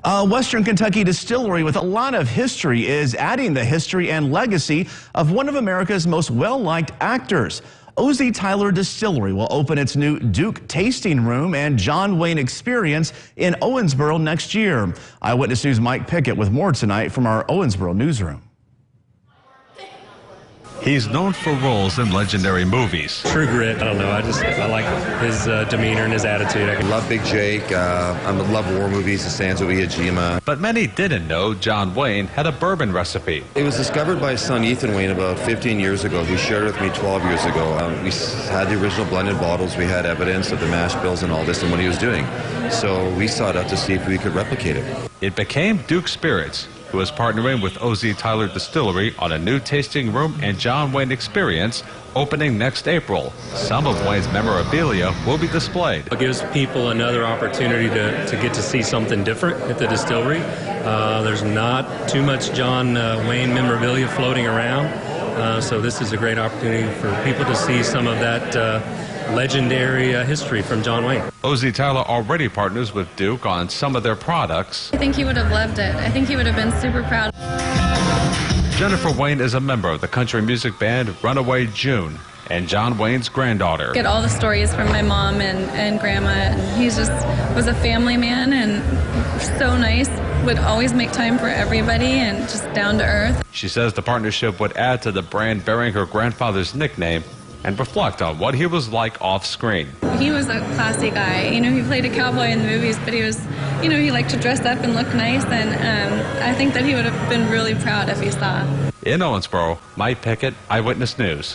Western Kentucky distillery with a lot of history is adding the history and legacy of one of America's most well-liked actors. O.Z. Tyler Distillery will open its new Duke Tasting Room and John Wayne Experience in Owensboro next year. Eyewitness News' Mike Pickett with more tonight from our Owensboro newsroom. He's known for roles in legendary movies. True Grit, I don't know, I like his demeanor and his attitude. I love Big Jake, I love war movies, The Sands of Iwo Jima. But many didn't know John Wayne had a bourbon recipe. It was discovered by his son Ethan Wayne about 15 years ago, who shared it with me 12 years ago. We had the original blended bottles, we had evidence of the mash bills and all this and what he was doing. So we sought out to see if we could replicate it. It became Duke Spirits, who is partnering with O.Z. Tyler Distillery on a new tasting room and John Wayne Experience opening next April. Some of Wayne's memorabilia will be displayed. It gives people another opportunity to get to see something different at the distillery. There's not too much John Wayne memorabilia floating around, so this is a great opportunity for people to see some of that legendary history from John Wayne. O.Z. Tyler already partners with Duke on some of their products. I think he would have loved it. I think he would have been super proud. Jennifer Wayne is a member of the country music band Runaway June and John Wayne's granddaughter. Get all the stories from my mom and grandma. And he just was a family man and so nice. Would always make time for everybody and just down to earth. She says the partnership would add to the brand bearing her grandfather's nickname and reflect on what he was like off screen. He was a classy guy. You know, he played a cowboy in the movies, but he was, you know, he liked to dress up and look nice, and I think that he would have been really proud if he saw. In Owensboro, Mike Pickett, Eyewitness News.